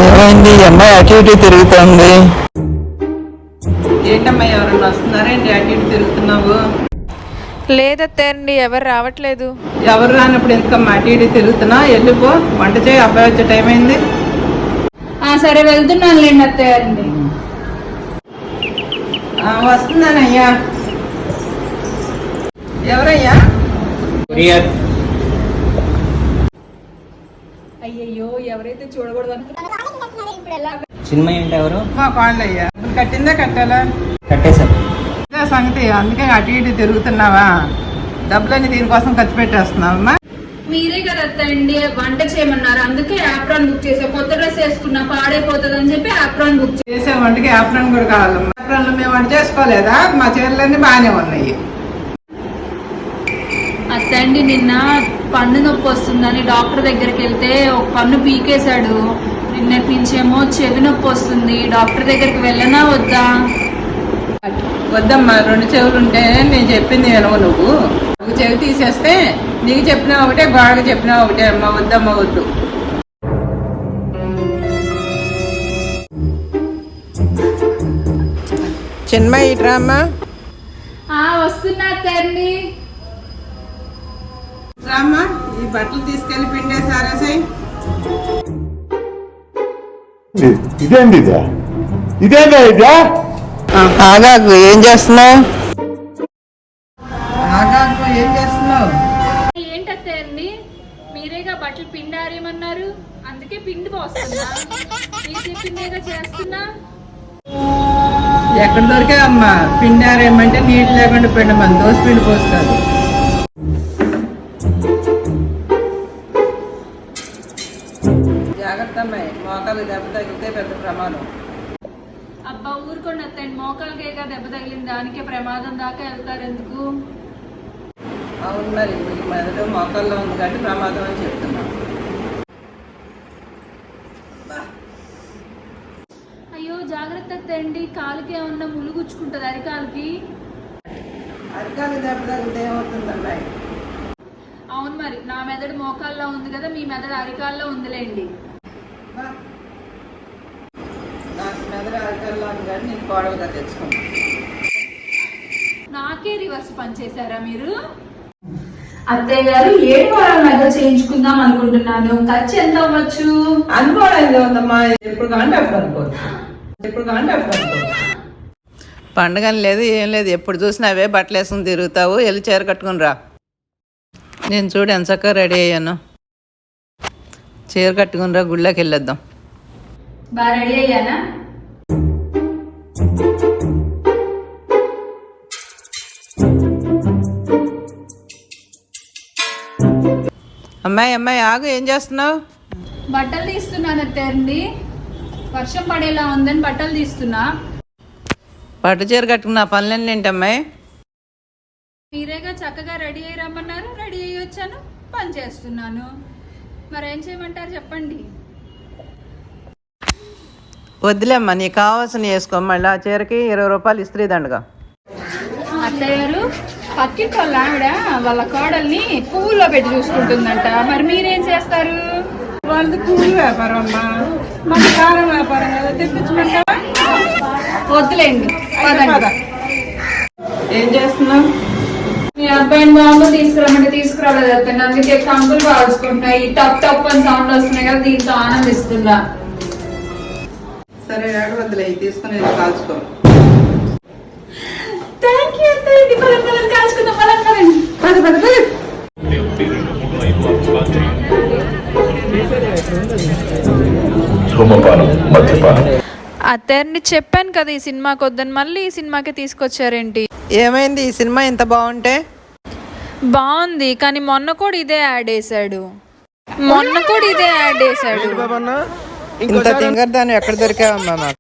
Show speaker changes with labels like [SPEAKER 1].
[SPEAKER 1] ఏమైంది? అమ్మాయి అటు ఇటు తిరుగుతుంది.
[SPEAKER 2] ఏంటమ్మా ఎవరన్నా వస్తున్నారేంటి అటు ఇటు తిరుగుతున్నావు?
[SPEAKER 3] లేదత్తండి, ఎవరు రావట్లేదు.
[SPEAKER 2] ఎవరు రానప్పుడు ఎందుకమ్మా అటు ఇటు తిరుగుతున్నా? వెళ్ళిపో, వంట చేయి, అబ్బాయి వచ్చే టైం అయింది.
[SPEAKER 3] సరే వెళ్తున్నానులేండి అత్తయ్యండి.
[SPEAKER 2] వస్తున్నానయ్యా. ఎవరయ్యా?
[SPEAKER 3] అయ్యయ్యో, ఎవరైతే చూడకూడదు
[SPEAKER 1] సినిమా ఏంటి? ఎవరు?
[SPEAKER 2] మా కాళ్ళయ్యా. కట్టిందా కట్టాలా?
[SPEAKER 1] కట్టేశారు.
[SPEAKER 2] సంగతి అందుకే అటు ఇటు తిరుగుతున్నావా? డబ్బులన్నీ దీనికోసం ఖర్చు పెట్టేస్తున్నావమ్మా.
[SPEAKER 3] మీరే కదా అత్తండి వంట చేయమన్నారు, అందుకే యాప్రాన్ బుక్ చేసా. కొత్త డ్రెస్ వేసుకున్నా పాడైపోతుంది అని చెప్పి యాప్రాన్ బుక్
[SPEAKER 2] చేసే వంటకి యాప్రాన్ కూడా కావాలమ్మా. యాప్రాన్లో మేము వంట చేసుకోలేదా? మా చీరలన్నీ బాగానే ఉన్నాయి.
[SPEAKER 3] అత్తండి, నిన్న పన్ను నొప్పి వస్తుందని డాక్టర్ దగ్గరికి వెళ్తే ఒక పన్ను పీకేశాడు. నిన్నటి నుంచేమో చెవి నొప్పి వస్తుంది. డాక్టర్ దగ్గరికి వెళ్ళనా వద్దా?
[SPEAKER 2] వద్దమ్మా, 2 చెవులు ఉంటే నేను చెప్పింది వినవు. నువ్వు ఒక చెవి తీసేస్తే నీకు చెప్పినా ఒకటే, బాగా చెప్పినా ఒకటే అమ్మా. వద్దమ్మా, వద్దు. చిన్మయ్య ఇట్రా అమ్మా.
[SPEAKER 3] వస్తున్నా అత్తండి.
[SPEAKER 2] రామ్మా, ఈ బట్టలు తీసుకెళ్లి పిండే సారేసాయి.
[SPEAKER 4] ఇదేంది ఇదే
[SPEAKER 1] ఆగాకు, ఏం చేస్తున్నావు?
[SPEAKER 2] ఆగాకు, ఏం చేస్తున్నావు?
[SPEAKER 3] ఏంటత్తండి, మీరేగా బట్టలు పిండారేమన్నారు, అందుకే పిండి పోస్తున్నా. మీరు చెప్పిందేగా చేస్తున్నా.
[SPEAKER 2] ఎక్కడ దొరికావమ్మా? పిండారేమంటే నీళ్ళు లేకుండా పిండమని, దోశ పిండి పోసుకోదు. జాగ్రత్త అమ్మాయి, మోకాలు దెబ్బ తగిలితే పెద్ద ప్రమాదం.
[SPEAKER 3] అబ్బా ఊరుకోండి అత్తండి, మోకాలకేగా దెబ్బ తగిలింది, దానికే ప్రమాదం దాకా వెళ్తారు ఎందుకు?
[SPEAKER 2] అవును, మరి మీకు మెదడు మోకాల్లో ఉంది కాబట్టి ప్రమాదం అని చెప్తున్నా.
[SPEAKER 3] అయ్యో జాగ్రత్త అత్తండి, కాలుకి ఏమన్నా ముళ్ళు గుచ్చుకుంటుంది అరికాలకి.
[SPEAKER 2] అరికాలు దెబ్బ తగిలితే ఏమవుతుంది అమ్మాయి?
[SPEAKER 3] అవును, మరి నా మెదడు మోకాల్లో ఉంది కదా, మీ మెదడు అరికాల్లో ఉందిలేండి.
[SPEAKER 2] నాకు మెదడు అరికాల్లో ఉంది కానీ నేను కోడలుగా తెచ్చుకున్నా.
[SPEAKER 3] నాకే రివర్స్ పనిచేశారా మీరు? అత్తయ్య గారు, 7 వారాల నగ చేయించుకుందాం అనుకుంటున్నాను. ఖర్చు ఎంత అవ్వచ్చు?
[SPEAKER 2] అనుకోవడం ఉందమ్మా, ఎప్పుడు కాంటే అప్పుడు అనుకోవచ్చు. పండగని లేదు, ఏం లేదు, ఎప్పుడు చూసినా అవే బట్టలు వేసుకుని తిరుగుతావు. వెళ్ళి చీర కట్టుకుని రా. నేను చూడు ఎంత చక్కగా రెడీ అయ్యాను. చీర కట్టుకుని రా, గుళ్ళోకి వెళ్ళొద్దాం.
[SPEAKER 3] బాగా రెడీ అయ్యానా?
[SPEAKER 2] అమ్మాయి ఆగు, ఏం చేస్తున్నావు?
[SPEAKER 3] బట్టలు తీస్తున్నాను అత్తండి, వర్షం పడేలా ఉందని బట్టలు తీస్తున్నా.
[SPEAKER 2] పట్టు చీర కట్టుకున్న పనులన్నీ ఏంటమ్మాయి?
[SPEAKER 3] మీరేగా చక్కగా రెడీ అయ్యి రమ్మన్నారు, రెడీ అయ్యి వచ్చాను, పని చేస్తున్నాను. మరేం చేయమంటారు చెప్పండి?
[SPEAKER 2] వద్దులేమ్మా, నీకు కావాల్సిన వేసుకో. మళ్ళీ ఆ చీరకి 20 రూపాయలు ఇస్త్రీ దండగా.
[SPEAKER 3] అత్తయ్య గారు, పక్కింటి వాళ్ళ ఆవిడ వాళ్ళ కోడల్ని పువ్వుల్లో పెట్టి చూసుకుంటుందంట, మరి మీరేం చేస్తారు?
[SPEAKER 2] వాళ్ళది పూలు వ్యాపారం అమ్మా, మన కారం వ్యాపారం కదా, తెప్పించమంటావా?
[SPEAKER 3] వద్దులేండి,
[SPEAKER 2] ఏం చేస్తున్నావు?
[SPEAKER 3] మీ అబ్బాయిని బాబు తీసుకురమ్మంటే తీసుకురాలేదు అత్తయ్య, అందుకే కంకులు కాల్చుకుంటున్నాయి. టప్ టప్ అని సౌండ్ వస్తున్నాయి కదా, దీంతో ఆనందిస్తుందా?
[SPEAKER 2] సరే వద్దులే, తీసుకుని కాల్చుకో.
[SPEAKER 3] థ్యాంక్ యూ అత్తయ్య, ఇది పదంగా కాల్చుకుందాం, పదంగా రండి. అత్తయ్యని చెప్పాను కదా ఈ సినిమాకి వద్దని, మళ్ళీ ఈ సినిమాకి తీసుకొచ్చారేంటి?
[SPEAKER 2] ఏమైంది? ఈ సినిమా ఇంత బాగుంటే?
[SPEAKER 3] బాగుంది, కానీ మొన్న కూడా ఇదే యాడ్ వేసాడు.
[SPEAKER 2] ఇంత తింగర్ దాన్ని ఎక్కడ దొరికావమ్మా?